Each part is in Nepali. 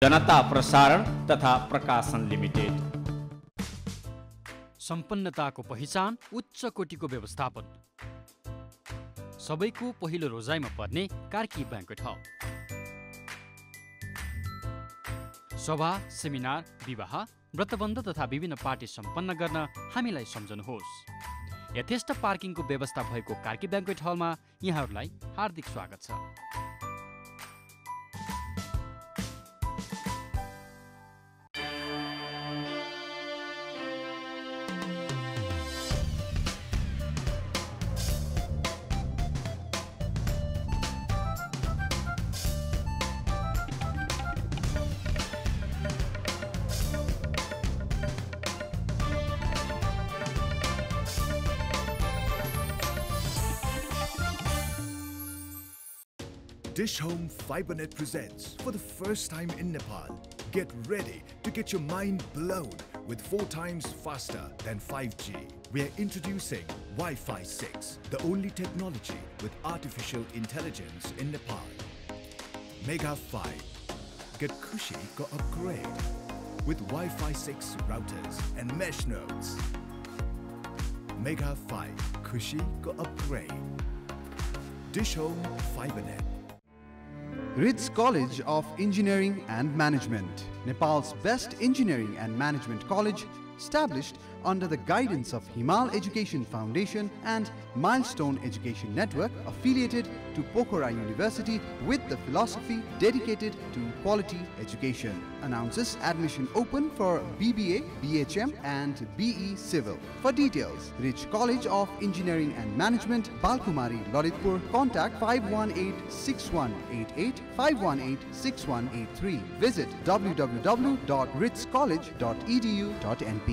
जनता प्रसारण तथा प्रकाशन लिमिटेड। सम्पन्नताको पहिचान, उच्च कोटिको व्यवस्थापन, सबैको पहिलो रोजाइमा पर्ने कार्की ब्याङ्क्वेट हल। सभा, सेमिनार, विवाह, व्रतबन्ध तथा विभिन्न पार्टी सम्पन्न गर्न हामीलाई सम्झनुहोस्। यथेष्ट पार्किङको व्यवस्था भएको कार्की ब्याङ्क्वेट हलमा यहाँहरूलाई हार्दिक स्वागत छ। Dish Home FiberNet presents for the first time in Nepal. Get ready to get your mind blown with 4 times faster than 5G. We are introducing Wi-Fi 6, the only technology with artificial intelligence in Nepal. Mega 5. Get Khushi ko upgrade with Wi-Fi 6 routers and mesh nodes. Mega 5. Khushi ko upgrade. Dish Home FiberNet. RITS College of Engineering and Management, Nepal's best engineering and management college, established under the guidance of Himal Education Foundation and Milestone Education Network, affiliated to Pokhara University with the philosophy dedicated to quality education. Announces admission open for BBA, BHM and BE Civil. For details, RITS College of Engineering and Management, Balkumari, Lalitpur. Contact 518-6188, 518-6183. Visit www.ritscollege.edu.np.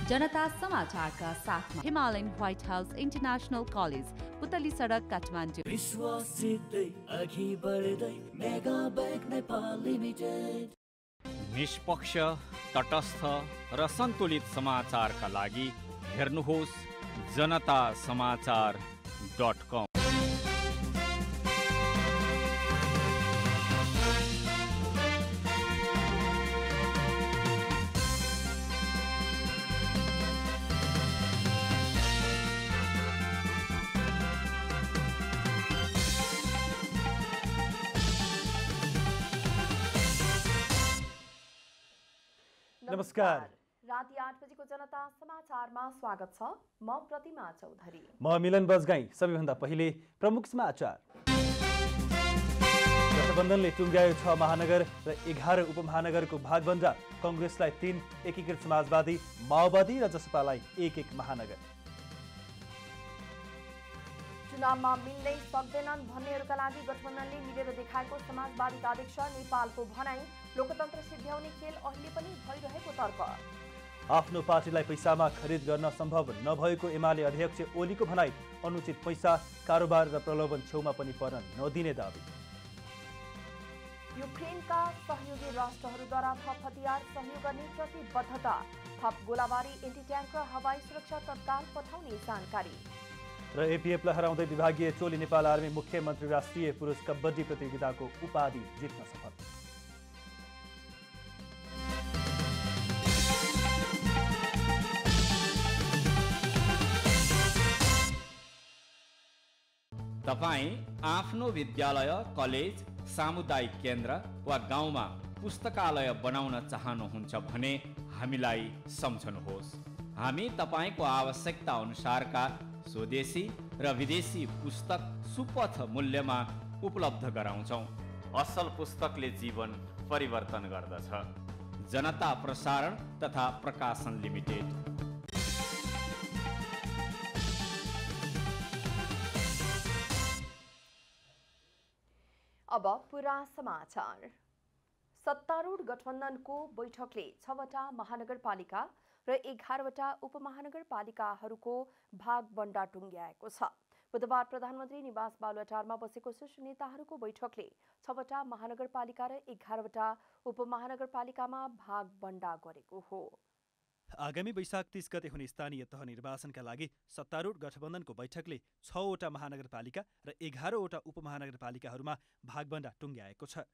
जनता समाचारका साथमा Himalayan white house international college, पुतली सडक, काठमाडौँ। विश्वास जित्दै अघि बढ्दै मेगा ब्याङ्क नेपाल लिमिटेड। निष्पक्ष, तटस्थ र सन्तुलित समाचारका लागि हेर्नुहोस् जनतासमाचार.com। नमस्कार, राति 8 बजेको जनता समाचारमा स्वागत छ। म प्रतिमा चौधरी। म मिलन बजगाई। सबैभन्दा पहिले प्रमुख समाचार। गठबन्धनले टुङ्ग्यायो 6 महानगर र 11 उपमहानगरको भागभन्डा। कङ्ग्रेसलाई 3, एकीकृत समाजवादी, माओवादी र जसपालाई 1-1 महानगर। चुनावमा मिल्नै सक्दैनन् भन्नेहरूका लागि गठबन्धनले मिलेर देखाएको समाजवादीका अध्यक्ष नेपालको भनाई। लोकतन्त्र सिद्ध्याउने खेल अहिले पनि भइरहेको तर्क। आफ्नो पार्टीलाई पैसामा खरिद गर्न सम्भव नभएको एमाले अध्यक्ष ओलीको भनाई। अनुचित पैसा, कारोबार र प्रलोभन छेउमा पनि पर्न नदिने दाबी। युक्रेनका सहयोगी राष्ट्रहरूद्वारा थप हतियार सहयोग गर्ने प्रतिबद्धता। थप गोलाबारी, एन्टी ट्याङ्क र हवाई सुरक्षा तत्काल पठाउने जानकारी। र एपिएफलाई हराउँदै विभागीय टोली नेपाल आर्मी मुख्यमन्त्री राष्ट्रिय पुरुष कबड्डी प्रतियोगिताको उपाधि जित्न सफल। तपाईँ आफ्नो विद्यालय, कलेज, सामुदायिक केन्द्र वा गाउँमा पुस्तकालय बनाउन चाहनुहुन्छ भने हामीलाई सम्झनुहोस्। हामी तपाईँको आवश्यकता अनुसारका स्वदेशी र विदेशी पुस्तक सुपथ मूल्यमा उपलब्ध गराउँछौँ। असल पुस्तकले जीवन परिवर्तन गर्दछ। जनता प्रसारण तथा प्रकाशन लिमिटेड। अब पुरा समाचार। सत्तारूढ गठबन्धनको बैठकले 6वटा महानगरपालिका र 11वटा उपमहानगरपालिकाहरूको भागबण्डा टुङ्ग्याएको छ। बुधबार प्रधानमन्त्री निवास बालुवाटारमा बसेको शीर्ष नेताहरूको बैठकले 6वटा महानगरपालिका र 11वटा उपमहानगरपालिकामा भागबण्डा गरेको हो। आगामी वैशाख 30 गते हुने स्थानीय तह निर्वाचनका लागि सत्तारूढ गठबन्धनको बैठकले 6वटा महानगरपालिका र 11वटा उपमहानगरपालिकाहरूमा भागबण्डा टुङ्ग्याएको छ।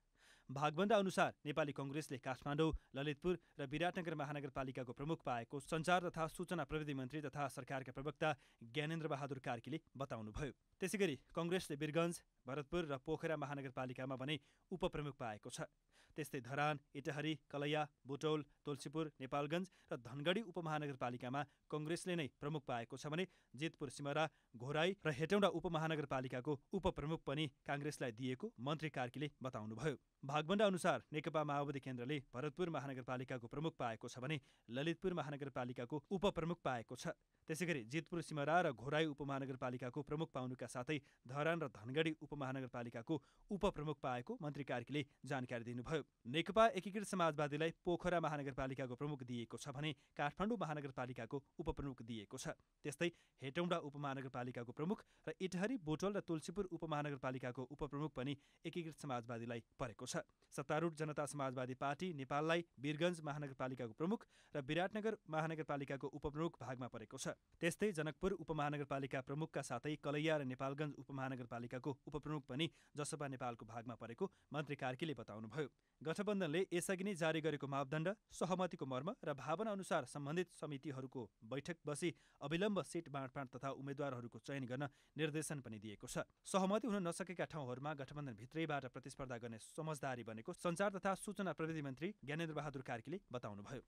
भागबण्डा अनुसार नेपाली कङ्ग्रेसले काठमाडौँ, ललितपुर र विराटनगर महानगरपालिकाको प्रमुख पाएको सञ्चार तथा सूचना प्रविधि मन्त्री तथा सरकारका प्रवक्ता ज्ञानेन्द्र बहादुर कार्कीले बताउनुभयो। त्यसैगरी कङ्ग्रेसले वीरगञ्ज, भरतपुर र पोखरा महानगरपालिकामा भने उपप्रमुख पाएको छ। त्यस्तै धरान, इटहरी, कलैया, बुटौल, तुलसीपुर, नेपालगञ्ज र धनगढी उपमहानगरपालिकामा कङ्ग्रेसले नै प्रमुख पाएको छ भने जितपुर, सिमरा, घोराई र हेटौँडा उपमहानगरपालिकाको उपप्रमुख पनि काङ्ग्रेसलाई दिएको मन्त्री कार्कीले बताउनुभयो। भागबण्डा अनुसार नेकपा माओवादी केन्द्रले भरतपुर महानगरपालिकाको प्रमुख पाएको छ भने ललितपुर महानगरपालिकाको उपप्रमुख पाएको छ। त्यसैगरी जितपुर, सिमरा र घोराई उपमहानगरपालिकाको प्रमुख पाउनुका साथै धरान र धनगढी उपमहानगरपालिकाको उपप्रमुख पाएको मन्त्री कार्कीले जानकारी दिनुभयो। नेकपा एकीकृत समाजवादीलाई पोखरा महानगरपालिकाको प्रमुख दिएको छ भने काठमाडौँ महानगरपालिकाको उपप्रमुख दिएको छ। त्यस्तै हेटौँडा उपमहानगरपालिकाको प्रमुख र इटहरी, बुटौल र तुलसीपुर उपमहानगरपालिकाको उपप्रमुख पनि एकीकृत समाजवादीलाई परेको छ। सत्तारूढ जनता समाजवादी पार्टी नेपाललाई वीरगञ्ज महानगरपालिकाको प्रमुख र विराटनगर महानगरपालिकाको उपप्रमुख भागमा परेको छ। त्यस्तै जनकपुर उपमहानगरपालिका प्रमुखका साथै कलैया र नेपालगञ्ज उपमहानगरपालिकाको उपप्रमुख पनि जसपा नेपालको भागमा परेको मन्त्री कार्कीले बताउनुभयो। गठबन्धनले यसअघि नै जारी गरेको मापदण्ड, सहमतिको मर्म र भावना अनुसार सम्बन्धित समितिहरूको बैठक बसी अविलम्ब सिट बाँडफाँड तथा उम्मेद्वारहरूको चयन गर्न निर्देशन पनि दिएको छ। सहमति हुन नसकेका ठाउँहरूमा गठबन्धनभित्रैबाट प्रतिस्पर्धा गर्ने समझदारी बनेको सञ्चार तथा सूचना प्रविधि मन्त्री ज्ञानेन्द्र बहादुर कार्कीले बताउनुभयो।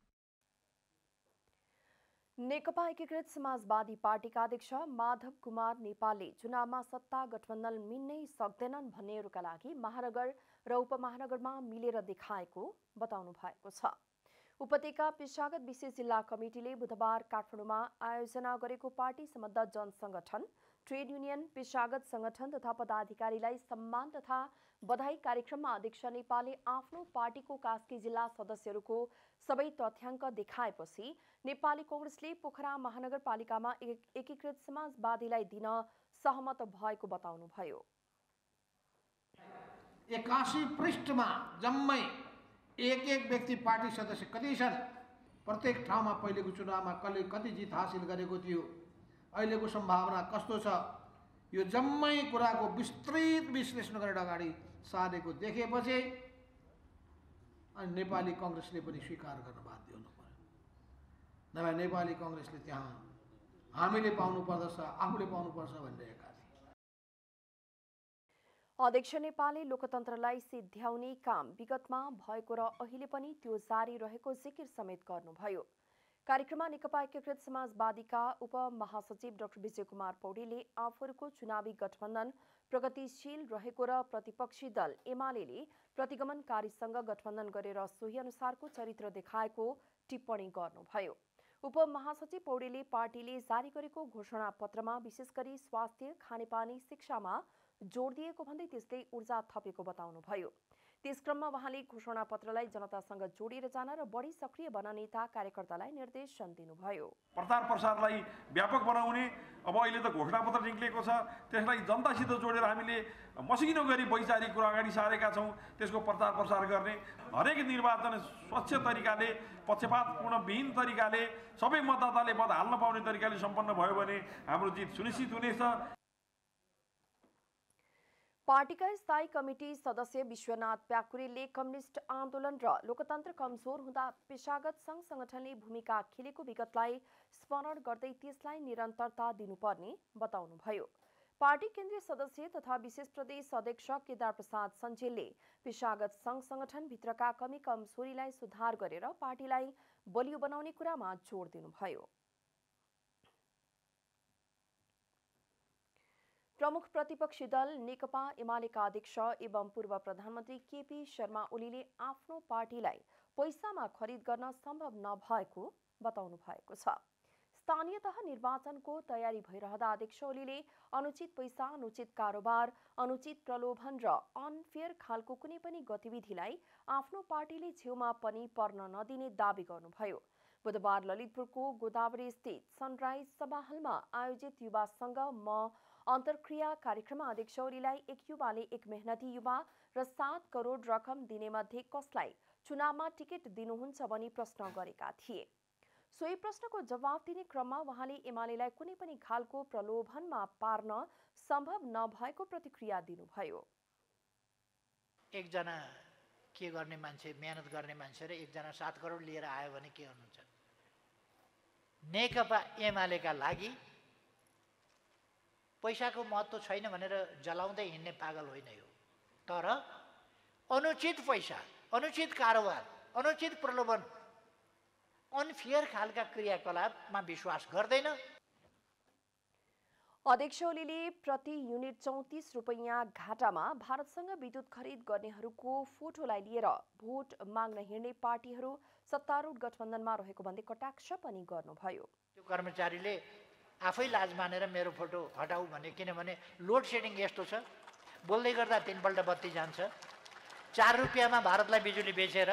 नेकपा एकीकृत समाजवादी पार्टीका अध्यक्ष माधव कुमार नेपालले चुनावमा सत्ता गठबन्धन मिल्नै सक्दैनन् भन्नेहरूका लागि महानगर र उपमहानगरमा मिलेर देखाएको बताउनु भएको छ। उपत्यका पेशागत विशेष जिल्ला कमिटीले बुधबार काठमाडौँमा आयोजना गरेको पार्टी सम्बद्ध जनसंगठन, ट्रेड युनियन, पेशागत संगठन तथा पदाधिकारीलाई सम्मान तथा बधाई कार्यक्रममा अध्यक्ष नेपालले आफ्नो पार्टीको कास्की जिल्ला सदस्यहरूको सबै तथ्याङ्क देखाएपछि नेपाली कांग्रेसले पोखरा महानगरपालिकामा एकीकृत समाजवादीलाई दिन सहमत भएको बताउनुभयो। 81 पृष्ठमा जम्मै एक व्यक्ति पार्टी सदस्य कति छन्, प्रत्येक ठाउँमा पहिलेको चुनावमा कसले कति जित हासिल गरेको थियो, अहिलेको सम्भावना कस्तो छ, यो जम्मै कुराको विस्तृत विश्लेषण गरेर अगाडि सारेको देखेपछि अनि नेपाली कांग्रेसले पनि स्वीकार गर्न बाध्य हुनु पर्यो। नभए नेपाली कांग्रेसले त्यहाँ हामीले पाउनुपर्दछ, आफूले पाउनुपर्छ भनिरहेका थिए। अध्यक्ष नेपालले लोकतन्त्रलाई सिद्ध्याउने काम विगतमा भएको र अहिले पनि त्यो जारी रहेको जिकिर समेत गर्नुभयो। कार्यक्रममा नेकपा एकीकृत समाजवादीका उपमहासचिव डाक्टर विजय कुमार पौडेलले आफूहरूको चुनावी गठबन्धन प्रगतिशील रहेको र प्रतिपक्षी दल एमाले प्रतिगमनकारीसँग गठबन्धन गरेर सोही अनुसारको चरित्र देखाएको टिप्पणी गर्नुभयो। उपमहासचिव पौडेलले पार्टीले जारी गरेको घोषणा पत्रमा विशेष गरी स्वास्थ्य, खानेपानी, शिक्षामा जोड दिएको भन्दै त्यसले ऊर्जा थपेको बताउनुभयो। त्यसक्रममा उहाँले घोषणा पत्रलाई जनतासँग जोडिएर जान र बढी सक्रिय बन्न नेता कार्यकर्तालाई निर्देशन दिनुभयो। प्रचार प्रसारलाई व्यापक बनाउने, अब अहिले त घोषणापत्र निक्लेको छ, त्यसलाई जनतासित जोडेर हामीले मसिनो गरी वैचारिक कुरा अगाडि सारेका छौँ। त्यसको प्रचार प्रसार गर्ने, हरेक निर्वाचन स्वच्छ तरिकाले, पक्षपातपूर्ण विहीन तरिकाले, सबै मतदाताले मत हाल्न पाउने तरिकाले सम्पन्न भयो भने हाम्रो जित सुनिश्चित हुनेछ। पार्टीका स्थायी कमिटी सदस्य विश्वनाथ प्याकुरेलले कम्युनिस्ट आन्दोलन र लोकतन्त्र कमजोर हुँदा पेशागत संघ संगठनले भूमिका खेलेको विगतलाई स्मरण गर्दै त्यसलाई निरन्तरता दिनुपर्ने बताउनुभयो। पार्टी केन्द्रीय सदस्य तथा विशेष प्रदेश अध्यक्ष केदार प्रसाद सञ्जेलले पेशागत संघ संगठनभित्रका कमी कमजोरीलाई सुधार गरेर पार्टीलाई बलियो बनाउने कुरामा जोड दिनुभयो। प्रमुख प्रतिपक्षी दल नेकपा एमालेका अध्यक्ष एवं पूर्व प्रधानमन्त्री केपी शर्मा ओलीले आफ्नो पार्टीलाई पैसामा खरिद गर्न सम्भव नभएको बताउनु भएको छ। स्थानीय तह निर्वाचनको तयारी भइरहँदा अध्यक्ष ओलीले अनुचित पैसा, अनुचित कारोबार, अनुचित प्रलोभन र अनफेयर खालको कुनै पनि गतिविधिलाई आफ्नो पार्टीले छेउमा पनि पर्न नदिने दावी गर्नुभयो। बुधबार ललितपुरको गोदावरी स्थित सनराइज सभा हलमा आयोजित युवा संघ म अन्तर्क्रिया कार्यक्रममा अध्यक्ष ओलीलाई एक युवाले एक मेहनती युवा र 7 करोड रकम दिने मध्ये कसलाई चुनावमा टिकट दिनुहुन्छ भनी प्रश्न गरेका थिए। सोही प्रश्नको जवाब दिने क्रममा उहाँले एमालेलाई कुनै पनि खालको प्रलोभनमा पार्न सम्भव नभएको प्रतिक्रिया दिनुभयो। एकजना के गर्ने मान्छे, मेहनत गर्ने मान्छे र एकजना 7 करोड लिएर आयो भने के गर्नुहुन्छ? नेकपा एमालेका लागि पैसाको महत्त्व छैन भनेर जलाउँदै हिँड्ने पागल होइन यो। तर अनुचित पैसा, अनुचित कारोबार, अनुचित प्रलोभन, अनफेयर खालका क्रियाकलापमा विश्वास गर्दैन। अध्यक्ष ओलीले प्रति युनिट 34 रुपैयाँ घाटामा भारतसँग विद्युत खरिद गर्नेहरूको फोटोलाई लिएर भोट माग्न हिँड्ने पार्टीहरू सत्तारूढ गठबन्धनमा रहेको भन्दै कटाक्ष पनि गर्नुभयो। त्यो कर्मचारीले आफै लाज मानेर मेरो फोटो हटाऊ भने, किनभने लोड सेडिङ यस्तो छ, बोल्दै गर्दा 3 पल्ट बत्ती जान्छ। 4 रुपियाँमा भारतलाई बिजुली बेचेर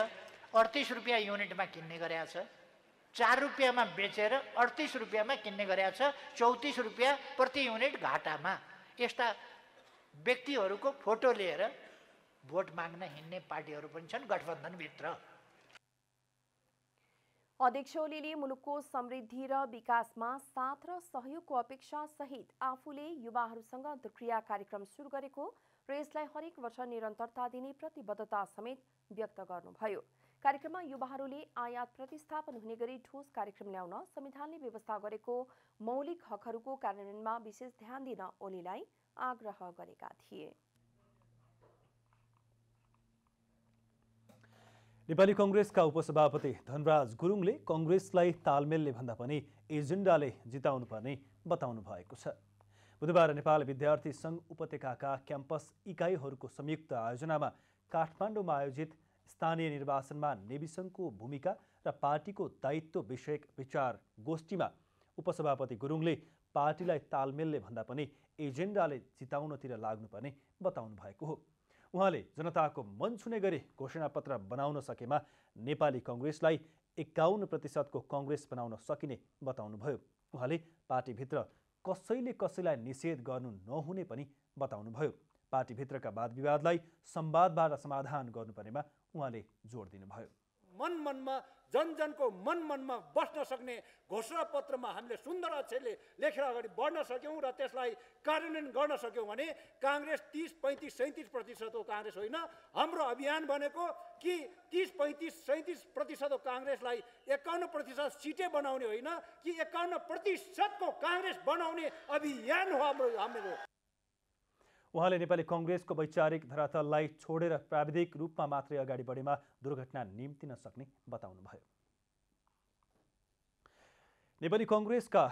38 रुपियाँ युनिटमा किन्ने गरेका छ। 4 रुपियाँमा बेचेर 38 रुपियाँमा किन्ने गरेका छ, 34 रुपियाँ प्रति युनिट घाटामा। यस्ता व्यक्तिहरूको फोटो लिएर भोट माग्न हिँड्ने पार्टीहरू पनि छन् गठबन्धनभित्र। अध्यक्ष ओलीले मुलुकको समृद्धि र विकासमा साथ र सहयोगको अपेक्षा सहित आफूले युवाहरूसँग अन्तर्क्रिया कार्यक्रम सुरु गरेको र यसलाई हरेक वर्ष निरन्तरता दिने प्रतिबद्धता समेत व्यक्त गर्नुभयो। कार्यक्रममा युवाहरूले आयात प्रतिस्थापन हुने गरी ठोस कार्यक्रम ल्याउन संविधानले व्यवस्था गरेको मौलिक हकहरूको कार्यान्वयनमा विशेष ध्यान दिन ओलीलाई आग्रह गरेका थिए। नेपाली कांग्रेसका उपसभापति धनराज गुरुङले कांग्रेसलाई तालमेलले भन्दा पनि एजेन्डाले जिताउनु पर्ने बताउनु भएको छ। बुधबार नेपाल विद्यार्थी संघ उपत्यकाका क्याम्पस इकाइहरूको संयुक्त आयोजनामा काठमाडौँमा आयोजित स्थानीय निर्वाचनमा नेविसंघको भूमिका र पार्टीको दायित्व विषयक विचार गोष्ठीमा उपसभापति गुरुङले पार्टीलाई तालमेलले भन्दा पनि एजेन्डाले जिताउनतिर लाग्नुपर्ने बताउनु भएको हो। उहाँले जनताको मन छुने गरी घोषणापत्र बनाउन सकेमा नेपाली कांग्रेसलाई 51% को कांग्रेस बनाउन सकिने बताउनुभयो। उहाँले पार्टीभित्र कसैले कसैलाई निषेध गर्नु नहुने पनि बताउनुभयो। पार्टीभित्रका वाद विवादलाई संवादबाट समाधान गर्नुपर्नेमा उहाँले जोड दिनुभयो। मन-मनमा जनजनको मन-मनमा बस्न सक्ने घोषणापत्रमा हामीले सुन्दर अक्षरले लेखेर अगाडि बढ्न सक्यौं र त्यसलाई कार्यान्वयन गर्न सक्यौं भने कांग्रेस 30, 35, 37% को कांग्रेस होइन। हाम्रो अभियान भनेको कि 30, 35, 37% को कांग्रेसलाई 51% सिटे बनाउने होइन कि 51% को कांग्रेस बनाउने अभियान हो हाम्रो। उहाँले नेपाली कांग्रेसको वैचारिक धरातललाई छोडेर प्राविधिक रूपमा मात्रै अगाडि बढेमा दुर्घटना निम्तिन सक्ने बताउनुभयो। नेपाली कांग्रेसका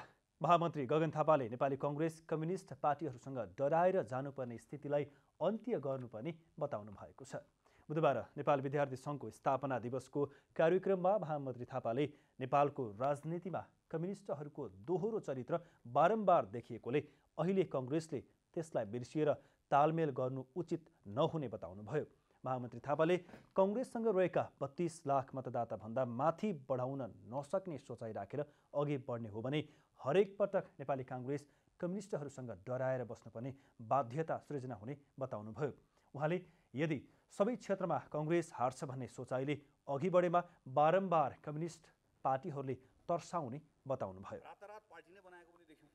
महामन्त्री गगन थापाले नेपाली कांग्रेस कम्युनिस्ट पार्टीहरूसँग डराएर जानुपर्ने स्थितिलाई अन्त्य गर्नुपर्ने बताउनु भएको छ। बुधबार नेपाल विद्यार्थी संघको स्थापना दिवसको कार्यक्रममा महामन्त्री थापाले नेपालको राजनीतिमा कम्युनिस्टहरूको दोहोरो चरित्र बारम्बार देखिएकोले अहिले कांग्रेसले त्यसलाई बिर्सिएर तालमेल गर्नु उचित नहुने बताउनुभयो। महामन्त्री थापाले कांग्रेससँग रहेका 32 लाख मतदाता भन्दा माथि बढाउन नसक्ने सोचाइ राखेर अघि बढ्ने हो भने हरेक पटक नेपाली कांग्रेस कम्युनिस्टहरूसँग डराएर बस्नुपर्ने बाध्यता सृजना हुने बताउनुभयो। उहाँले यदि सबै क्षेत्रमा कांग्रेस हार्छ भन्ने सोचाइले अघि बढेमा बारम्बार कम्युनिस्ट पार्टीहरूले तर्साउने बताउनुभयो। रातारात पार्टी नै बनाएको पनि देख्यौं,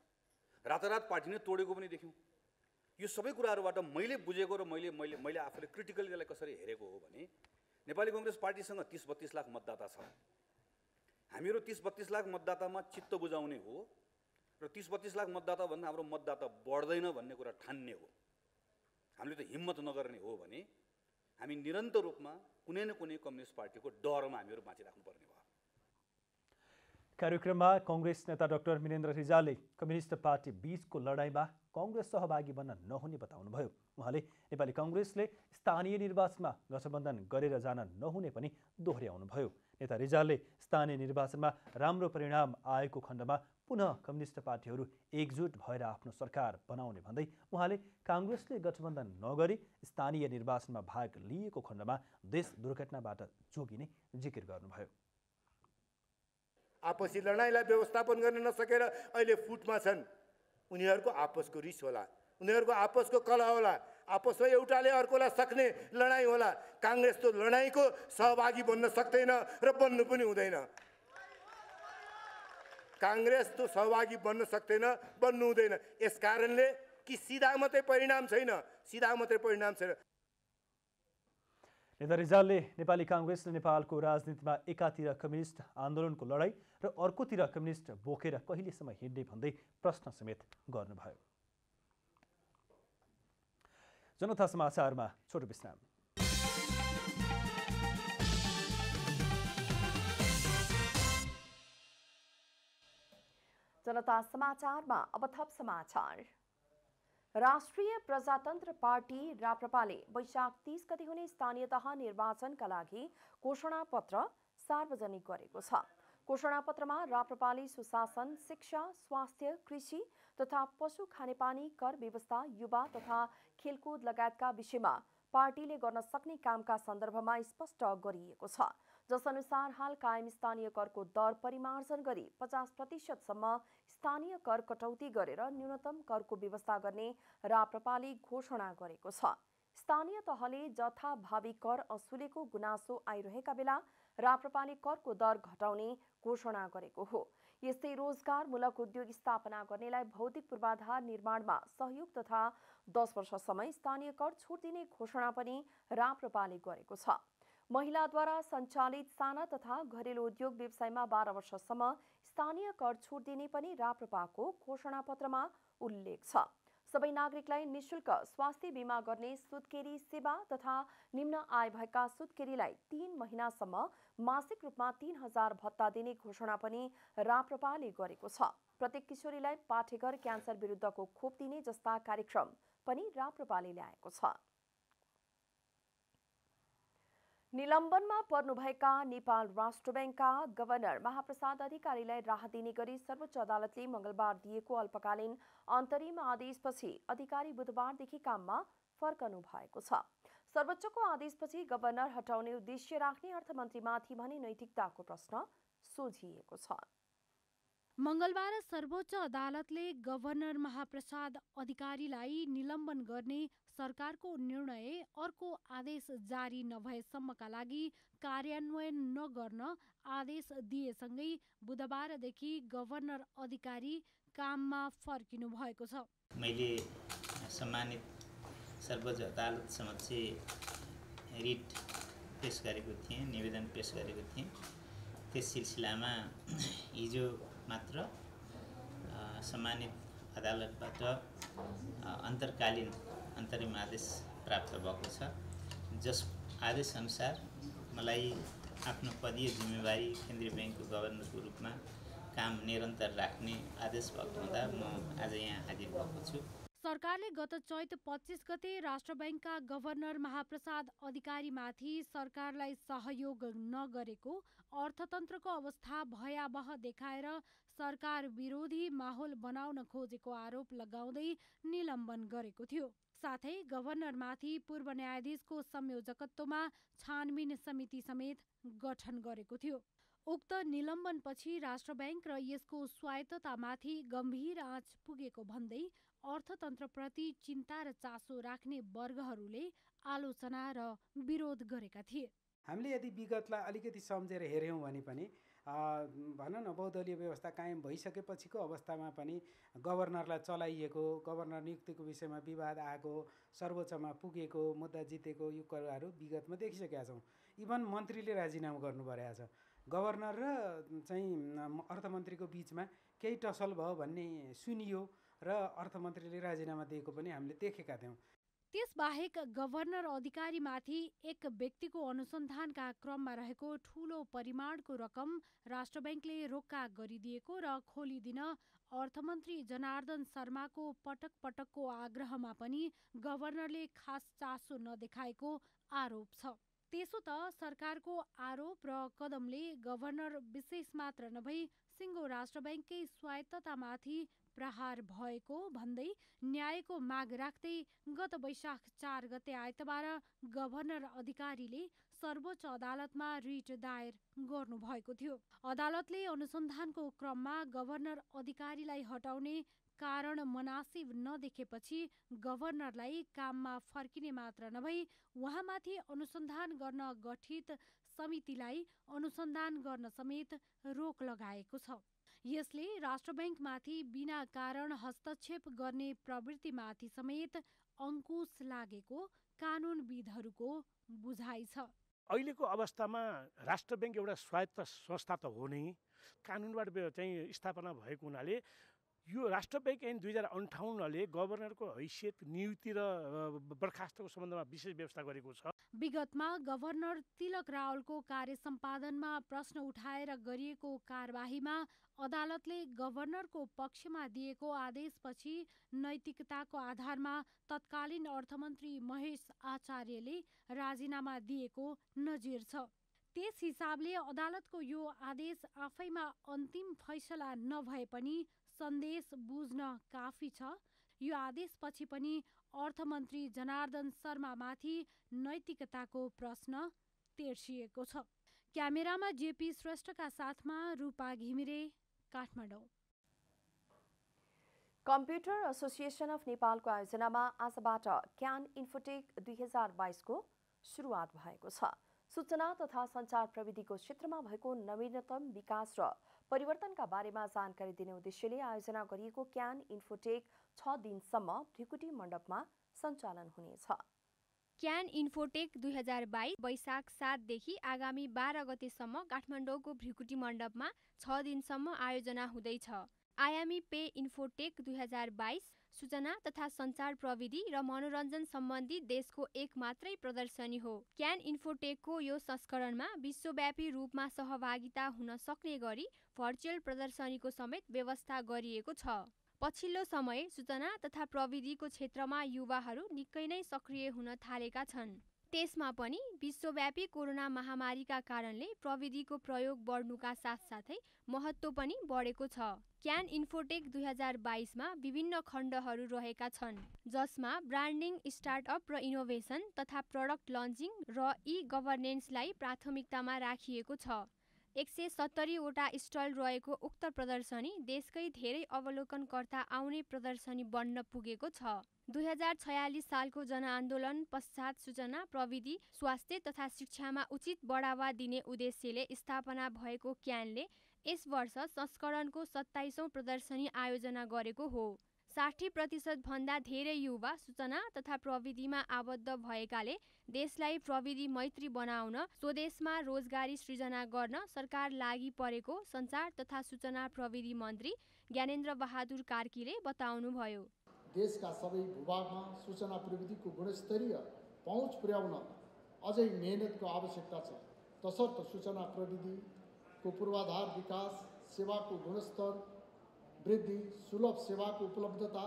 रातारात पार्टी नै तोडेको पनि देख्यौं। यो सबै कुराहरूबाट मैले बुझेको र मैले आफूले क्रिटिकली यसलाई कसरी हेरेको हो भने नेपाली कांग्रेस पार्टीसँग 30-32 लाख मतदाता छ। हामीहरू 30-32 लाख मतदातामा चित्त बुझाउने हो र 30-32 लाख मतदाता भन्दा हाम्रो मतदाता बढ्दैन भन्ने कुरा ठान्ने हो। हामीले त हिम्मत नगर्ने हो भने हामी निरन्तर रूपमा कुनै न कुनै कम्युनिस्ट पार्टीको डरमा हामीहरू बाँचिराख्नु पर्ने भयो। कार्यक्रममा कांग्रेस नेता डाक्टर मिनेन्द्र रिजालले कम्युनिस्ट पार्टी बीचको लडाईँमा कांग्रेस सहभागी बन्न नहुने बताउनुभयो। उहाँले नेपाली कांग्रेसले स्थानीय निर्वाचनमा गठबन्धन गरेर जान नहुने पनि दोहोर्याउनुभयो। नेता रिजालले स्थानीय निर्वाचनमा राम्रो परिणाम आएको खण्डमा पुनः कम्युनिस्ट पार्टीहरू एकजुट भएर आफ्नो सरकार बनाउने भन्दै उहाँले कांग्रेसले गठबन्धन नगरी स्थानीय निर्वाचनमा भाग लिएको खण्डमा देश दुर्घटनाबाट जोगिने जिकिर गर्नुभयो। आपसी लडाईँलाई व्यवस्थापन गर्न नसकेर अहिले फुटमा छन्। उनीहरूको आपसको रिस होला, उनीहरूको आपसको कलह होला, आपसमा एउटाले अर्कोलाई सक्ने लडाईँ होला। कांग्रेस त लडाईँको सहभागी बन्न सक्दैन र बन्नु पनि हुँदैन। काङ्ग्रेस त सहभागी बन्न सक्दैन, बन्नु हुँदैन। यस कारणले कि सिधा मात्रै परिणाम छैन, सिधा मात्रै परिणाम छैन। नेता रिजालले नेपाली काङ्ग्रेसले नेपालको राजनीतिमा एकातिर कम्युनिस्ट आन्दोलनको लडाईँ र अर्कोतिर कम्युनिस्ट बोकेर कहिलेसम्म हिँड्ने भन्दै प्रश्न समेत गर्नुभयो। जनता समाचारमा छोटो विश्राम। जनता समाचारमा अब थप समाचार। राष्ट्रिय प्रजातन्त्र पार्टी राप्रपाले वैशाख 30 गते हुने स्थानीय तह निर्वाचनका लागि घोषणापत्र सार्वजनिक गरेको छ। घोषणापत्रमा राप्रपाले सुशासन, शिक्षा, स्वास्थ्य, कृषि तथा पशु खानेपानी, कर व्यवस्था, युवा तथा खेलकुद लगायतका विषयमा पार्टीले गर्न सक्ने कामका सन्दर्भमा स्पष्ट गरिएको छ। जसअनुसार हाल कायम स्थानीय करको दर परिमार्जन गरी 50% स्थानीय कर कटौती गरेर न्यूनतम करको व्यवस्था गर्ने राप्रपाले घोषणा गरेको छ। स्थानीय तहले जथाभावी कर असुलेको गुनासो आइरहेका बेला राप्रपाले करको दर घटाउने घोषणा गरेको हो। यस्तै रोजगारमूलक उद्योग स्थापना गर्नेलाई भौतिक पूर्वाधार निर्माणमा सहयोग तथा 10 वर्षसम्म स्थानीय कर छुट दिने घोषणा पनि राप्रपाले गरेको छ। महिलाद्वारा सञ्चालित साना तथा घरेलु उद्योग व्यवसायमा 12 वर्षसम्म स्थानीय कर छुट दिने पनि राप्रपाको घोषणापत्रमा उल्लेख छ। सबै नागरिकलाई निशुल्क स्वास्थ्य बीमा गर्ने सुत्केरी सेवा तथा निम्न आय भएका सुत्केरीलाई 3 महिनासम्म मासिक रूपमा 3000 भत्ता दिने घोषणा पनि राप्रपाले गरेको छ। प्रत्येक किशोरीलाई पाठेघर, क्यान्सर विरुद्धको खोप दिने जस्ता कार्यक्रम पनि राप्रपाले ल्याएको छ। निलम्बनमा पर्नुभएका नेपाल राष्ट्र बैंकका गभर्नर महाप्रसाद अधिकारीलाई राहत दिने गरी सर्वोच्च अदालतले मंगलबार दिएको अल्पकालीन अन्तरिम आदेशपछि अधिकारी बुधबारदेखि काममा फर्कनु भएको छ। सर्वोच्चको आदेशपछि गभर्नर हटाउने उद्देश्य राख्ने अर्थमन्त्रीमाथि भने नैतिकताको प्रश्न सोझिएको छ। मंगलबार सर्वोच्च अदालतले गभर्नर महाप्रसाद अधिकारीलाई निलम्बन गर्ने सरकारको निर्णय अर्को आदेश जारी नभएसम्मका लागि कार्यान्वयन नगर्न आदेश दिएसँगै बुधबारदेखि गभर्नर अधिकारी काममा फर्किनु भएको छ। मैले सम्मानित सर्वोच्च अदालत समक्ष रिट पेश गरेको थिएँ, निवेदन पेश गरेको थिएँ। त्यस सिलसिलामा हिजो मात्र सम्मानित अदालतबाट अन्तर्कालीन अन्तरिम आदेश प्राप्त भएको छ, जस आदेशअनुसार मलाई आफ्नो पदीय जिम्मेवारी केन्द्रीय ब्याङ्कको गभर्नरको रूपमा काम निरन्तर राख्ने आदेश भएको हुँदा म आज यहाँ हाजिर भएको छु। सरकारले गत चैत 25 गते राष्ट्र बैंकका गभर्नर महाप्रसाद अधिकारीमाथि सरकारलाई सहयोग नगरेको, अर्थतन्त्रको अवस्था भयावह देखाएर सरकार विरोधी माहौल बनाउन खोजेको आरोप लगाउँदै निलम्बन गरेको थियो। साथै गभर्नरमाथि पूर्व न्यायाधीशको संयोजकत्वमा छानबिन समिति समेत गठन गरेको थियो। उक्त निलम्बनपछि राष्ट्र बैंक र यसको स्वायत्ततामाथि गम्भीर आँच पुगेको भन्दै अर्थतन्त्रप्रति चिन्ता र चासो राख्ने वर्गहरूले आलोचना र विरोध गरेका थिए। हामीले यदि विगतलाई अलिकति सम्झेर हेऱ्यौँ भने पनि भनौँ न बहुदलीय व्यवस्था कायम भइसकेपछिको अवस्थामा पनि गभर्नरलाई चलाइएको, गभर्नर नियुक्तिको विषयमा विवाद आएको, सर्वोच्चमा पुगेको, मुद्दा जितेको यो कुराहरू विगतमा देखिसकेका छौँ। इभन मन्त्रीले राजीनामा गर्नु परेको छ। गभर्नर र चाहिँ अर्थमन्त्रीको बिचमा केही टसल भयो भन्ने सुनियो र अर्थमन्त्रीले राजीनामा दिएको पनि हामीले देखेका थियौँ। त्यसबाहेक गभर्नर अधिकारीमाथि एक व्यक्तिको अनुसन्धानका क्रममा रहेको ठूलो परिमाणको रकम राष्ट्र बैंकले रोक्का गरिदिएको र खोलिदिन अर्थमन्त्री जनार्दन शर्माको पटक पटकको आग्रहमा पनि गभर्नरले खास चासो नदेखाएको आरोप छ। त्यसो त सरकारको आरोप र कदमले गभर्नर विशेष मात्र नभई सिङ्गो राष्ट्र बैंककै स्वायत्ततामाथि प्रहार भएको भन्दै न्यायको माग राख्दै गत वैशाख 4 गते आइतबार गभर्नर अधिकारीले सर्वोच्च अदालतमा रिट दायर गर्नुभएको थियो। अदालतले अनुसन्धानको क्रममा गभर्नर अधिकारीलाई हटाउने कारण मनासिब नदेखेपछि गभर्नरलाई काममा फर्किने मात्र नभई उहाँमाथि अनुसन्धान गर्न गठित समितिलाई अनुसन्धान गर्न समेत रोक लगाएको छ। यसले राष्ट्र बैंकमाथि बिना कारण हस्तक्षेप गर्ने प्रवृत्तिमाथि समेत अंकुश लागेको कानुनविदहरूको बुझाइ छ। अहिलेको अवस्थामा राष्ट्र बैंक एउटा स्वायत्त संस्था त हो नै, कानुनबाट चाहिँ स्थापना भएको हुनाले यो राष्ट्र बैंक ऐन 2058ले गभर्नरको हैसियत, नियुक्ति र बर्खास्तको सम्बन्धमा विशेष व्यवस्था गरेको छ। विगतमा गभर्नर तिलक रावलको कार्य सम्पादनमा प्रश्न उठाएर गरिएको कारबाहीमा अदालतले गभर्नरको पक्षमा दिएको आदेशपछि नैतिकताको आधारमा तत्कालीन अर्थमन्त्री महेश आचार्यले राजीनामा दिएको नजिर छ। त्यस हिसाबले अदालतको यो आदेश आफैमा अन्तिम फैसला नभए पनि सन्देश बुझ्न काफी छ। यो आदेशपछि पनि अर्थमन्त्री जनार्दन शर्मामाथि नैतिकताको प्रश्न तेर्सिएको छ। क्यामेरामा जेपी श्रेष्ठका साथमा Rupa Ghimire, Kathmandu. Computer association of नेपालको आयोजनामा आजबाट क्यान इन्फोटेक 2022को सुरुवात भएको छ। सूचना तथा सञ्चार प्रविधिको क्षेत्रमा भएको नवीनतम विकास र परिवर्तनका बारेमा जानकारी दिने उद्देश्यले आयोजना गरिएको क्यान इन्फोटेक 6 दिनसम्म भृकुटी मण्डपमा सञ्चालन हुनेछ। क्यान इन्फोटेक 2022 वैशाख 7 देखि आगामी 12 गतेसम्म काठमाडौँको भृकुटी मण्डपमा 6 दिनसम्म आयोजना हुँदैछ। आयामी पे इन्फोटेक 2022 सूचना तथा सञ्चार प्रविधि र मनोरञ्जन सम्बन्धी देशको एक मात्रै प्रदर्शनी हो। क्यान इन्फोटेकको यो संस्करणमा विश्वव्यापी रूपमा सहभागिता हुन सक्ने गरी भर्चुअल प्रदर्शनीको समेत व्यवस्था गरिएको छ। पछिल्लो समय सूचना तथा प्रविधिको क्षेत्रमा युवाहरू निकै नै सक्रिय हुन थालेका छन्। त्यसमा पनि विश्वव्यापी कोरोना महामारीका कारणले प्रविधिको प्रयोग बढ्नुका साथसाथै महत्त्व पनि बढेको छ। क्यान इन्फोटेक 2022मा विभिन्न खण्डहरू रहेका छन्, जसमा ब्रान्डिङ, स्टार्टअप र इनोभेसन तथा प्रडक्ट लन्चिङ र ई-गभर्नेन्सलाई प्राथमिकतामा राखिएको छ। 170 वटा स्टल रहेको उक्त प्रदर्शनी देशकै धेरै अवलोकनकर्ता आउने प्रदर्शनी बन्न पुगेको छ। 2046 सालको जनआन्दोलन पश्चात सूचना प्रविधि, स्वास्थ्य तथा शिक्षामा उचित बढावा दिने उद्देश्यले स्थापना भएको क्यानले यस वर्ष संस्करणको 27औं प्रदर्शनी आयोजना गरेको हो। 60% भन्दा धेरै युवा सूचना तथा प्रविधिमा आबद्ध भएकाले देशलाई प्रविधि मैत्री बनाउन स्वदेशमा रोजगारी सृजना गर्न सरकार लागि परेको सञ्चार तथा सूचना प्रविधि मन्त्री ज्ञानेन्द्र बहादुर कार्कीले बताउनुभयो। देशका सबै भूभागमा सूचना प्रविधिको गुणस्तरीय पहुँच पुर्याउन अझै मेहनतको आवश्यकता छ। तसर्थ सूचना प्रविधिको पूर्वाधार विकास, सेवाको गुणस्तर वृद्धि, सुलभ सेवाको उपलब्धता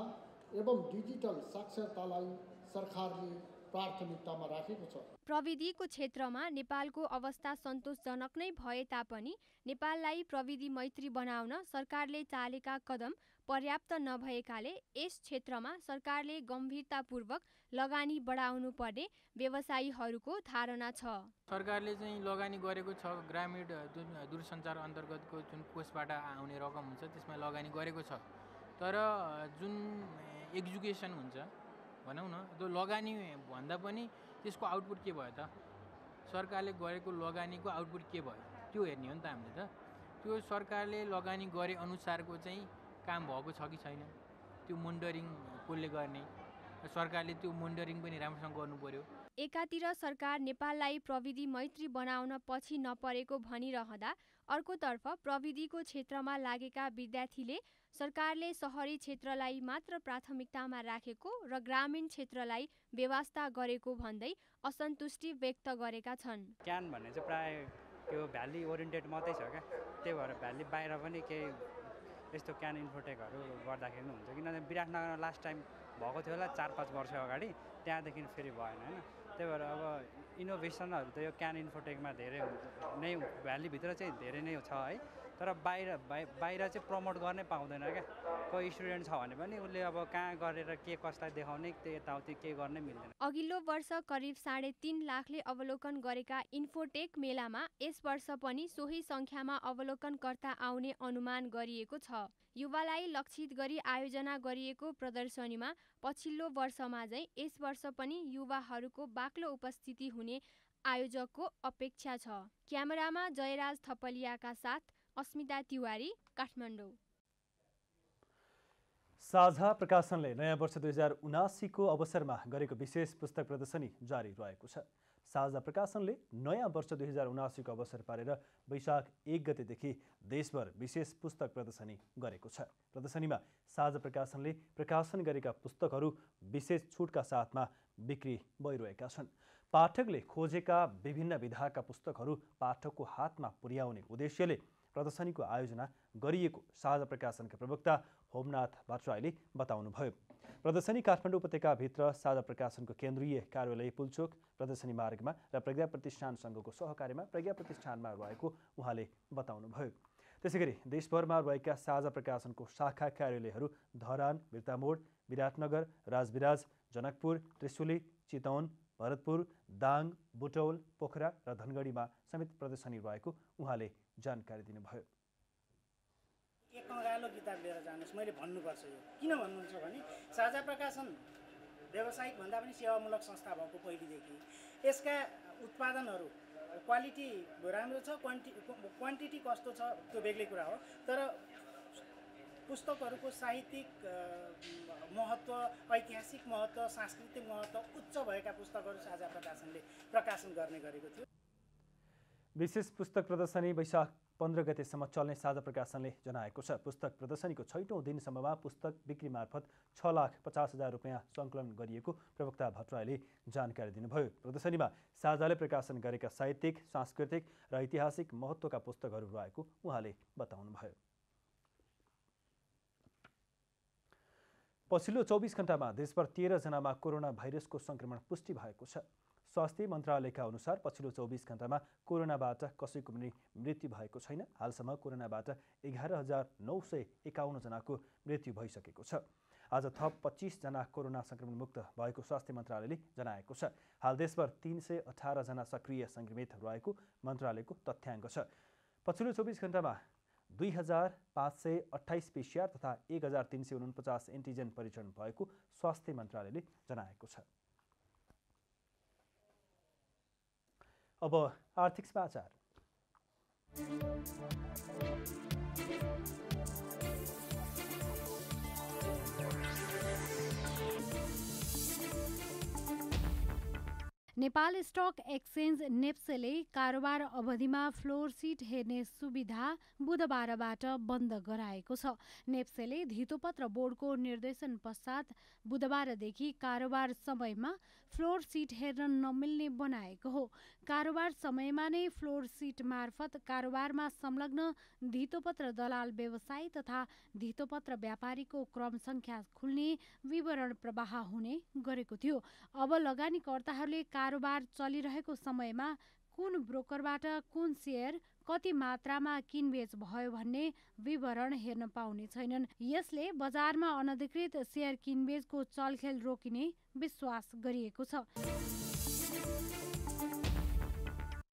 एवं डिजिटल साक्षरतालाई सरकारले प्राथमिकतामा राखेको छ। प्रविधिको क्षेत्रमा नेपालको अवस्था सन्तोषजनक नै भए तापनि नेपाललाई प्रविधि मैत्री बनाउन सरकारले चालेका कदम पर्याप्त नभएकाले यस क्षेत्रमा सरकारले गम्भीरतापूर्वक लगानी बढाउनु पर्ने व्यवसायीहरूको धारणा छ। सरकारले चाहिँ लगानी गरेको छ, ग्रामीण दूरसञ्चार अन्तर्गतको जुन कोषबाट आउने रकम हुन्छ त्यसमा लगानी गरेको छ। तर जुन एजुकेसन हुन्छ भनौँ न, त्यो लगानी भन्दा पनि त्यसको आउटपुट के भयो त? सरकारले गरेको लगानीको आउटपुट के भयो त्यो हेर्ने हो नि त हामीले त। त्यो सरकारले लगानी गरे अनुसारको चाहिँ काम भएको छ कि छैन, त्यो मोनिटरिङ कसले गर्ने? सरकारले त्यो मोनिटरिङ पनि राम्रोसँग गर्नु पर्यो। एकातिर सरकार नेपाललाई प्रविधि मैत्री बनाउन पछि नपरेको भनिरहँदा अर्कोतर्फ प्रविधिको क्षेत्रमा लागेका विद्यार्थीले सरकारले सहरी क्षेत्रलाई मात्र प्राथमिकतामा राखेको र ग्रामीण क्षेत्रलाई बेवास्ता गरेको भन्दै असन्तुष्टि व्यक्त गरेका छन्। क्यान भन्ने चाहिँ प्राय त्यो भ्याली ओरिएन्टेड मात्रै छ क्या, त्यही भएर भ्याली बाहिर पनि केही यस्तो क्यान इन्फोटेकहरू गर्दाखेरि हुन्छ। किनभने विराटनगरमा लास्ट टाइम भएको थियो होला 4-5 वर्ष अगाडि, त्यहाँदेखि फेरि भएन होइन। त्यही भएर अब इनोभेसनहरू त यो क्यान इन्फोटेकमा धेरै नै भ्यालीभित्र चाहिँ धेरै नै छ है। तर बाहिर चाहिँ प्रमोट गर्नै पाउँदैन क्या। कोही स्टुडेन्ट छ भने पनि उसले अब कहाँ गरेर के कसलाई देखाउने त्यो यताउति केही गर्नै मिल्दैन। अघिल्लो वर्ष करिब 3.5 लाखले अवलोकन गरेका इन्फोटेक मेलामा यस वर्ष पनि सोही सङ्ख्यामा अवलोकनकर्ता आउने अनुमान गरिएको छ। युवालाई लक्षित गरी आयोजना गरिएको प्रदर्शनीमा पछिल्लो वर्षमा चाहिँ यस वर्ष पनि युवाहरूको बाक्लो उपस्थिति हुने आयोजकको अपेक्षा छ। क्यामेरामा जयराज थपलियाका साथ अस्मिता तिवारी, काठमाडौँ। साझा प्रकाशनले नयाँ वर्ष 2079 को अवसरमा गरेको विशेष पुस्तक प्रदर्शनी जारी रहेको छ। साझा प्रकाशनले नयाँ वर्ष 2079 को अवसर पारेर वैशाख 1 गतेदेखि देशभर विशेष पुस्तक प्रदर्शनी गरेको छ। प्रदर्शनीमा साझा प्रकाशनले प्रकाशन गरेका पुस्तकहरू विशेष छुटका साथमा बिक्री भइरहेका छन्। पाठकले खोजेका विभिन्न विधाका पुस्तकहरू पाठकको हातमा पुर्याउने उद्देश्यले प्रदर्शनीको आयोजना गरिएको साझा प्रकाशनका प्रवक्ता होमनाथ भट्टराईले बताउनुभयो। प्रदर्शनी काठमाडौँ उपत्यकाभित्र साझा प्रकाशनको केन्द्रीय कार्यालय पुल्चोक प्रदर्शनी मार्गमा र प्रज्ञा प्रतिष्ठान सङ्घको सहकार्यमा प्रज्ञा प्रतिष्ठानमा रहेको उहाँले बताउनुभयो। त्यसैगरी देशभरमा रहेका साझा प्रकाशनको शाखा कार्यालयहरू धरान, बिर्तामोड, विराटनगर, राजविराज, जनकपुर, त्रिशुली, चितवन, भरतपुर, दाङ, बुटौल, पोखरा र धनगढीमा समेत प्रदर्शनी रहेको उहाँले जानकारी दिनुभयो। एक अँगालो किताब लिएर जानुहोस्, मैले भन्नुपर्छ। यो किन भन्नुहुन्छ भने साझा प्रकाशन व्यावसायिक भन्दा पनि सेवामूलक संस्था भएको पहिलेदेखि यसका उत्पादनहरू क्वालिटी राम्रो छ, क्वान्टिटी कस्तो छ त्यो बेग्लै कुरा हो। तर पुस्तकहरूको साहित्यिक महत्त्व, ऐतिहासिक महत्त्व, सांस्कृतिक महत्त्व उच्च भएका पुस्तकहरू साझा प्रकाशनले प्रकाशन गर्ने गरेको थियो। विशेष पुस्तक प्रदर्शनी वैशाख 15 गतेसम्म चल्ने साझा प्रकाशनले जनाएको छ। पुस्तक प्रदर्शनीको 6औं दिनसम्ममा पुस्तक बिक्री मार्फत 6,50,000 रुपियाँ सङ्कलन गरिएको प्रवक्ता भट्टराईले जानकारी दिनुभयो। प्रदर्शनीमा साझाले प्रकाशन गरेका साहित्यिक, सांस्कृतिक र ऐतिहासिक महत्त्वका पुस्तकहरू रहेको उहाँले बताउनुभयो। पछिल्लो 24 घण्टामा देशभर 13 जनामा कोरोना भाइरसको संक्रमण पुष्टि भएको छ। स्वास्थ्य मन्त्रालयका अनुसार पछिल्लो 24 घण्टामा कोरोनाबाट कसैको पनि मृत्यु भएको छैन। हालसम्म कोरोनाबाट 11,951 जनाको मृत्यु भइसकेको छ। आज थप 25 जना कोरोना संक्रमण मुक्त भएको स्वास्थ्य मन्त्रालयले जनाएको छ। हाल देशभर 318 जना सक्रिय संक्रमित रहेको मन्त्रालयको तथ्याङ्क छ। पछिल्लो 24 घण्टामा 2,528 PCR तथा 1,349 एन्टिजेन परीक्षण भएको स्वास्थ्य मन्त्रालयले जनाएको छ। अब आर्थिक समाचार। नेपाल स्टक एक्सचेन्ज नेप्सेले कारोबार अवधिमा फ्लोर सिट हेर्ने सुविधा बुधबारबाट बन्द गराएको छ। नेप्सेले धितोपत्र बोर्डको निर्देशन पश्चात बुधबारदेखि कारोबार समयमा फ्लोर सिट हेर्न नमिल्ने बनाएको हो। कारोबार समयमा नै फ्लोर सिट मार्फत कारोबारमा संलग्न धितोपत्र दलाल व्यवसायी तथा धितोपत्र व्यापारीको क्रम संख्या खुल्ने विवरण प्रवाह हुने गरेको थियो। अब लगानीकर्ताहरूले कारोबार चलिरहेको समयमा कुन ब्रोकरबाट कुन सेयर कति मात्रामा किनबेच भयो भन्ने विवरण हेर्न पाउने छैनन्। यसले बजारमा अनधिकृत सेयर किनबेचको चलखेल रोकिने विश्वास गरिएको छ।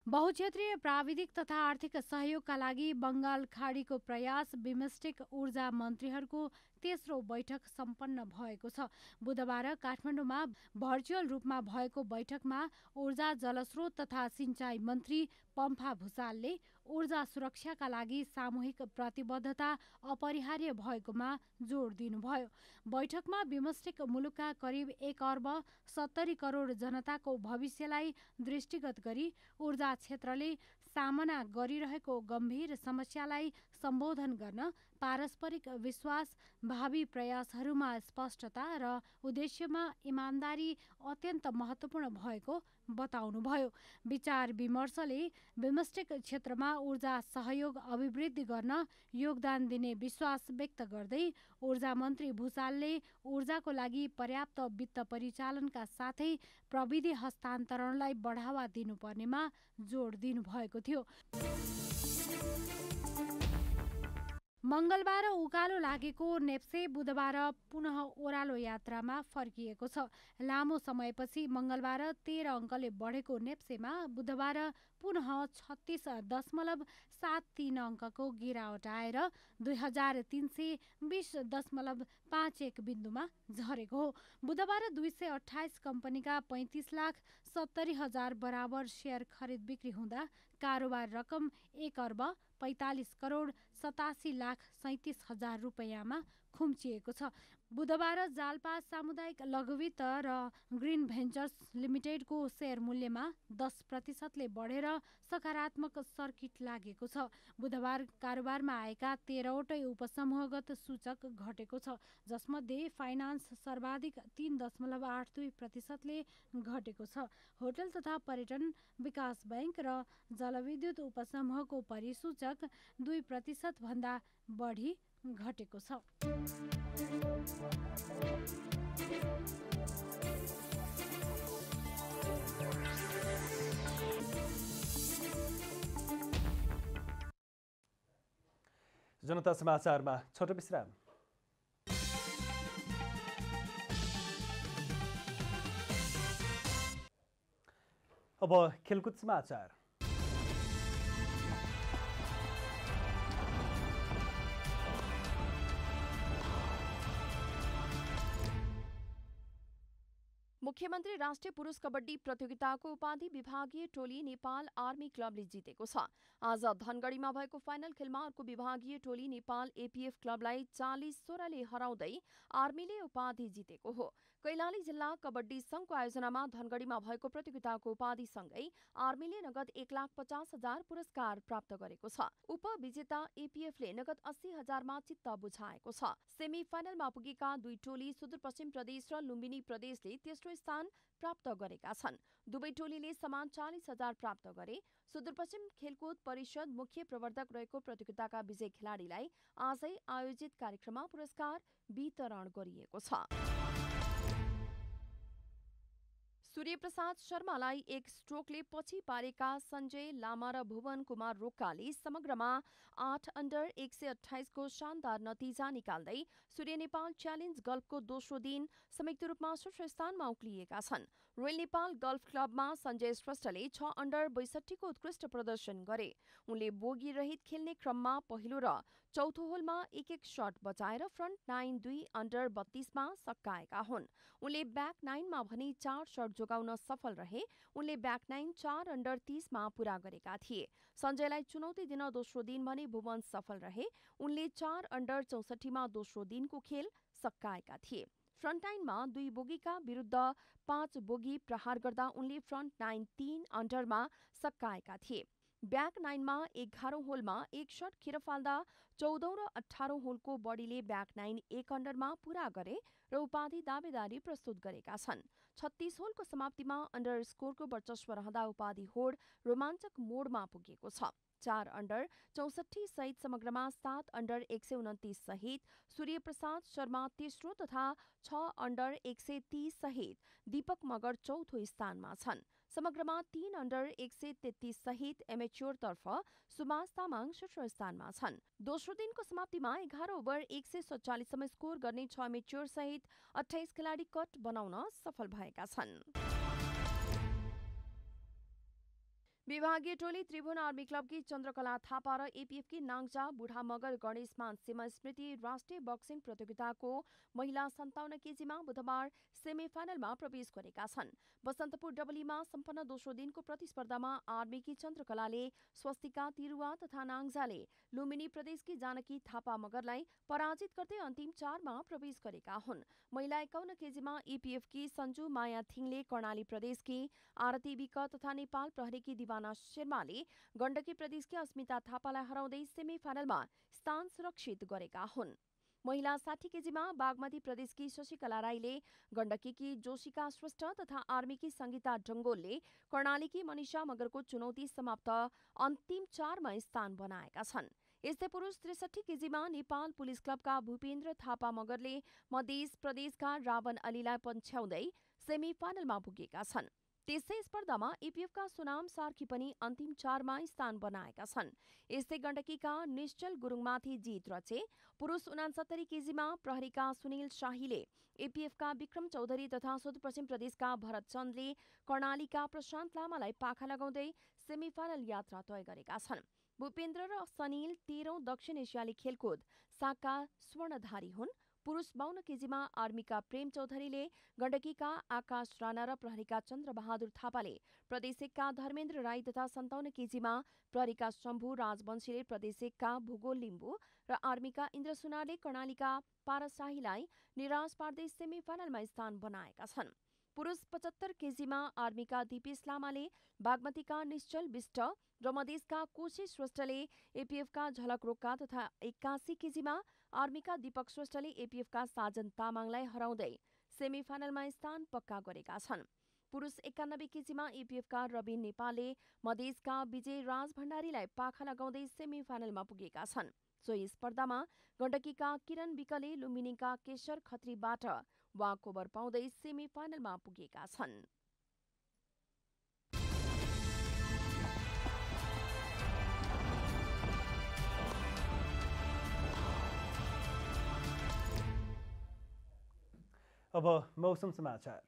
बहुक्षेत्रीय प्राविधिक तथा आर्थिक सहयोगका लागि बङ्गाल खाडीको प्रयास बिमस्टेक ऊर्जा मन्त्रीहरूको तेस्रो बैठक सम्पन्न भएको छ। बुधबार काठमाडौँमा भर्चुअल रूपमा भएको बैठकमा ऊर्जा, जलस्रोत तथा सिंचाई मन्त्री पम्फा भुसालले ऊर्जा सुरक्षाका लागि सामूहिक प्रतिबद्धता अपरिहार्य भएकोमा जोड दिनुभयो। बैठकमा बिमस्टेक मुलुकका करिब 1 अर्ब 70 करोड जनताको भविष्यलाई दृष्टिगत गरी ऊर्जा क्षेत्रले सामना गरिरहेको गम्भीर समस्यालाई सम्बोधन गर्न पारस्परिक विश्वास, भावी प्रयासहरूमा स्पष्टता र उद्देश्यमा इमान्दारी अत्यन्त महत्त्वपूर्ण भएको बताउनुभयो। विचार विमर्शले बिमस्टेक क्षेत्रमा ऊर्जा सहयोग अभिवृद्धि गर्न योगदान दिने विश्वास व्यक्त गर्दै ऊर्जा मन्त्री भुसालले ऊर्जाको लागि पर्याप्त वित्त परिचालनका साथै प्रविधि हस्तान्तरणलाई बढावा दिनुपर्नेमा जोड दिनुभएको थियो। मङ्गलबार उकालो लागेको नेप्से बुधबार पुनः ओह्रालो यात्रामा फर्किएको छ। लामो समयपछि मङ्गलबार 13 अङ्कले बढेको नेप्सेमा बुधबार पुनः 36.73 अङ्कको गिरावट आएर 2320.51 बिन्दुमा झरेको हो। बुधबार 228 कम्पनीका 35,70,000 बराबर सेयर खरिद बिक्री हुँदा कारोबार रकम 1 अर्ब 45 करोड 87 लाख 37 हजार रुपैयाँमा खुम्चिएको छ। बुधबार जाल्पा सामुदायिक लघुवित्त र ग्रिन भेन्चर्स लिमिटेडको सेयर मूल्यमा 10% बढेर सकारात्मक सर्किट लागेको छ। बुधबार कारोबारमा आएका 13वटै उपसमूहगत सूचक घटेको छ, जसमध्ये फाइनान्स सर्वाधिक 3.82%ले घटेको छ। होटल तथा पर्यटन विकास बैंक र जलविद्युत उपसमूहको परिसूचक 2% भन्दा बढी घटेको छ। जनता समाचारमा छोटो विश्राम। अब खेलकुद समाचार। मुख्यमन्त्री राष्ट्रिय पुरुष कबड्डी प्रतियोगिताको उपाधि विभागीय टोली नेपाल आर्मी क्लबले जितेको छ। आज धनगढीमा भएको फाइनल खेलमा अर्को विभागीय टोली नेपाल एपीएफ क्लबलाई 40-16ले हराउँदै आर्मीले उपाधि जितेको हो। कैलाली जिल्ला कबड्डी संघको आयोजनामा धनगढीमा भएको प्रतियोगिताको उपाधिसँगै आर्मीले नगद 1,50,000 पुरस्कार प्राप्त गरेको छ। उपविजेता एपीएफले नगद 80,000मा चित्त बुझाएको छ। सेमी फाइनलमा पुगेका दुई टोली सुदूरपश्चिम प्रदेश र लुम्बिनी प्रदेशले तेस्रो स्थान प्राप्त गरेका छन्। दुवै टोलीले समान 40,000 प्राप्त गरे। सुदूरपश्चिम खेलकुद परिषद मुख्य प्रवर्धक रहेको प्रतियोगिताका विजयी खेलाडीलाई आजै आयोजित कार्यक्रममा पुरस्कार वितरण गरिएको छ। सूर्यप्रसाद शर्मालाई एक स्ट्रोकले पछि पारेका संजय लामा र भुवन कुमार रोकाले समग्रमा 8 अन्डर 128 को शानदार नतिजा निकाल्दै सूर्य नेपाल च्यालेन्ज गल्फको दोस्रो दिन संयुक्त रूपमा शीर्ष स्थानमा उक्लिएका छन्। रोयल नेपाल गल्फ क्लबमा संजय श्रेष्ठले 6 अन्डर 62 को उत्कृष्ट प्रदर्शन गरे। उनले बोगी रहित खेल्ने क्रममा पहिलो र चौथो होलमा एक शट बचाएर फ्रन्ट 9 2 अन्डर 32मा सकाएका हुन्। उनले ब्याक 9मा भने 4 शट जोगाउन सफल रहे। उनले ब्याक 9 4 अन्डर 30मा पूरा गरेका थिए। संजयलाई चुनौती दिन दोस्रो दिन भने भुवन सफल रहे। उनले 4 अन्डर 64मा दोस्रो दिनको खेल सकाएका थिए। फ्रन्ट 9मा 2 बोगीका विरुद्ध 5 बोगी प्रहार गर्दा उनले फ्रन्ट 9 3 अन्डरमा सकाएका थिए। ब्याक 9मा 11औं होलमा एक शट खेर फाल्दा 14औं र 18औं होलको बडीले ब्याक 9 1 अन्डरमा पूरा गरे र उपाधि दावेदारी प्रस्तुत गरेका छन्। 36 होलको समाप्तिमा अन्डर स्कोरको वर्चस्व रहँदा उपाधि होड रोमाञ्चक मोडमा पुगेको छ। 4 अन्डर 64 सहित समग्रमा 7 अन्डर 129 सहित सूर्यप्रसाद शर्मा तेस्रो तथा 6 अन्डर 130 सहित दीपक मगर चौथो स्थानमा छन्। समग्रमा 3 अन्डर 133 सहित एमेच्योरतर्फ सुभाष तामाङ शीर्ष स्थानमा छन्। दोस्रो दिनको समाप्तिमा 11 ओभर 147 सम्म स्कोर गर्ने 6 एमेच्योर सहित 28 खेलाडी कट बनाउन सफल भएका छन्। विभागीय टोली त्रिभुवन आर्मी क्लबकी चन्द्रकला थापा र एपीएफकी नाङ्जा बुढा मगर गणेशमान सीमा स्मृति राष्ट्रिय बक्सिङ प्रतियोगिताको महिला 57 केजीमा बुधबार सेमी फाइनलमा प्रवेश गरेका छन्। बसन्तपुर डबलीमा सम्पन्न दोस्रो दिनको प्रतिस्पर्धामा आर्मीकी चन्द्रकलाले स्वस्तिका तिरुवा तथा नाङ्जाले लुम्बिनी प्रदेशकी जानकी थापा मगरलाई पराजित गर्दै अन्तिम 4मा प्रवेश गरेका हुन्। महिला 51 केजीमा एपीएफकी सञ्जु माया थिङले कर्णाली प्रदेशकी आरती विक तथा नेपाल प्रहरीकी दिवाना शर्माले गण्डकी प्रदेशकी अस्मिता थापालाई हराउँदै सेमी फाइनलमा स्थान सुरक्षित गरेका हुन्। महिला 60 केजीमा बागमती प्रदेशकी शशिकला राईले गण्डकीकी जोशिका श्रेष्ठ तथा आर्मीकी संगीता डङ्गोलले कर्णालीकी मनिषा मगरको चुनौती समाप्त अन्तिम 4मा स्थान बनाएका छन्। यस्तै पुरुष 63 केजीमा नेपाल पुलिस क्लबका भूपेन्द्र थापा मगरले मध्य प्रदेशका रावण अलीलाई पन्छ्याउँदै सेमी फाइनलमा पुगेका छन्। त्यसै स्पर्धामा एपीएफका सुनाम सार्की पनि अन्तिम 4मा स्थान बनाएका छन्। यस्तै गण्डकीका निश्चल गुरुङमाथि जित रचे। पुरुष 69 केजीमा प्रहरीका सुनिल शाहीले एपीएफका विक्रम चौधरी तथा सुदूरपश्चिम प्रदेशका भरत चन्दले कर्णालीका प्रशान्त लामालाई पाखा लगाउँदै सेमी फाइनल यात्रा तय गरेका छन्। भूपेन्द्र र सनिल 13औं दक्षिण एसियाली खेलकुद साका स्वर्णधारी हुन्। पुरुष 52 केजीमा आर्मीका प्रेम चौधरीले, गण्डकीका आकाश राणा र प्रहरीका चन्द्रबहादुर थापाले, प्रदेश 1 का धर्मेन्द्र राई तथा 57 केजीमा प्रहरीका शम्भु राजवंशीले, प्रदेश 1 का भूगोल लिम्बू र आर्मीका इन्द्र सुनारले कर्णालीका पारशाहीलाई निराश पार्दै सेमी फाइनलमा स्थान बनाएका छन्। पुरुष 75 केजीमा आर्मीका दिपेश लामाले, बागमतीका निश्चल विष्ट र मधेसका कोशी श्रेष्ठले एपीएफका झलक रोक्का तथा 81 केजीमा आर्मीका दीपक श्रेष्ठले एपीएफका साजन तामाङलाई हराउँदै सेमी फाइनलमा स्थान पक्का गरेका छन्। पुरुष 91 केजीमा एपीएफका रवि नेपालले मधेसका विजय राज भण्डारीलाई पाखा लगाउँदै सेमी फाइनलमा पुगेका छन्। सोही स्पर्धामा गण्डकीका किरण विकले लुम्बिनीका केशर खत्रीबाट वाकओभर पाउँदै सेमी फाइनलमा पुगेका छन्। अब मौसम समाचार।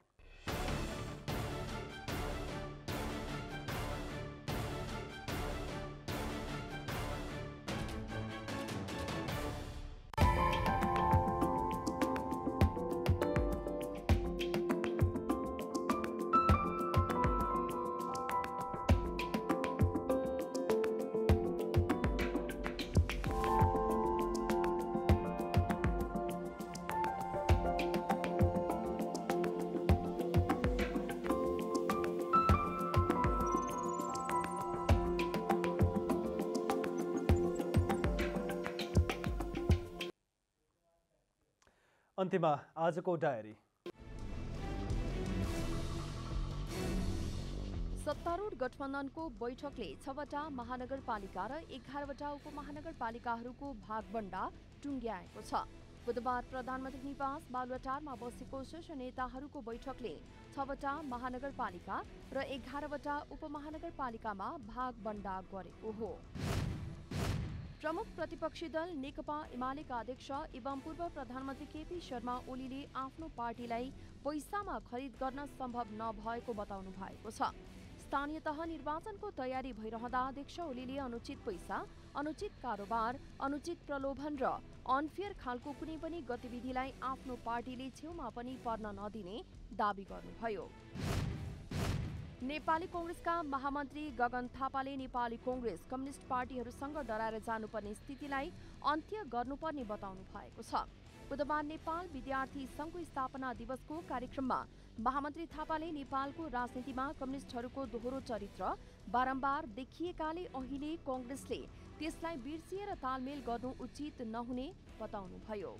अन्त्यमा आजको डायरी। सत्तारूढ गठबन्धनको बैठकले 6वटा महानगरपालिका र 11वटा उपमहानगरपालिकाहरूको भागबण्डा टुङ्ग्याएको छ। बुधबार प्रधानमन्त्री निवास बालुवाटारमा बसेको शीर्ष नेताहरूको बैठकले 6वटा महानगरपालिका र 11वटा उपमहानगरपालिकामा भागबण्डा गरेको हो। प्रमुख प्रतिपक्षी दल नेकपा एमालेका अध्यक्ष एवं पूर्व प्रधानमन्त्री केपी शर्मा ओलीले आफ्नो पार्टीलाई पैसामा खरिद गर्न सम्भव नभएको बताउनु भएको छ। स्थानीय तह निर्वाचनको तयारी भइरहँदा अध्यक्ष ओलीले अनुचित पैसा, अनुचित कारोबार, अनुचित प्रलोभन र अनफेयर खालको कुनै पनि गतिविधिलाई आफ्नो पार्टीले छेउमा पनि पर्न नदिने दावी गर्नुभयो। नेपाली कांग्रेसका महामन्त्री गगन थापाले नेपाली कांग्रेस कम्युनिस्ट पार्टीहरूसँग डराएर जानुपर्ने स्थितिलाई अन्त्य गर्नुपर्ने बताउनु भएको छ। बुधबार नेपाल विद्यार्थी संघको स्थापना दिवसको कार्यक्रममा महामन्त्री थापाले नेपालको राजनीतिमा कम्युनिस्टहरूको दोहोरो चरित्र बारम्बार देखिएकाले अहिले कांग्रेसले त्यसलाई बिर्सिएर तालमेल गर्नु उचित नहुने बताउनुभयो।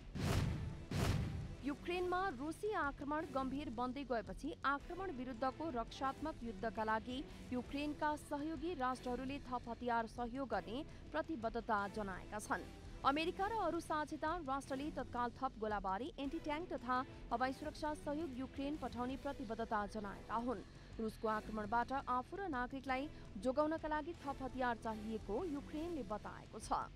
युक्रेनमा रूसी आक्रमण गम्भीर बन्दै गएपछि आक्रमण विरुद्धको रक्षात्मक युद्धका लागि युक्रेनका सहयोगी राष्ट्रहरूले थप हतियार सहयोग गर्ने प्रतिबद्धता जनाएका छन्। अमेरिका र अरू साझेदार राष्ट्रले तत्काल थप गोलाबारी, एन्टी ट्याङ्क तथा हवाई सुरक्षा सहयोग युक्रेन पठाउने प्रतिबद्धता जनाएका हुन्। रुसको आक्रमणबाट आफू र नागरिकलाई जोगाउनका लागि थप हतियार चाहिएको युक्रेनले बताएको छ।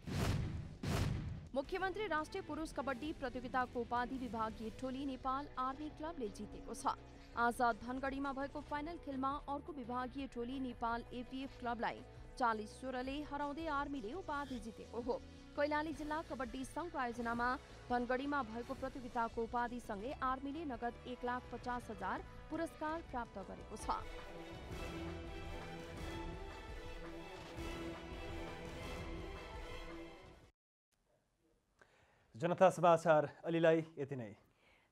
मुख्यमन्त्री राष्ट्रिय पुरुष कबड्डी प्रतियोगिताको उपाधि विभागीय टोली नेपाल आर्मी क्लबले जितेको छ। आज धनगढीमा भएको फाइनल खेलमा अर्को विभागीय टोली नेपाल एपीएफ क्लबलाई 40-16ले हराउँदै आर्मीले उपाधि जितेको हो। कैलाली जिल्ला कबड्डी संघको आयोजनामा धनगढीमा भएको प्रतियोगिताको उपाधिसँगै आर्मीले नगद 1,50,000 पुरस्कार प्राप्त गरेको छ। जनता समाचार अलिलाई यति नै।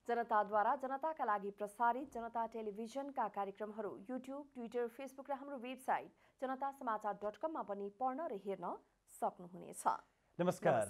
जनताद्वारा जनताका लागि प्रसारित जनता टेलिभिजनका कार्यक्रमहरू युट्युब, ट्विटर, फेसबुक र हाम्रो वेबसाइट जनतासमाचार.com मा पनि पढ्न र हेर्न सक्नुहुनेछ। नमस्कार।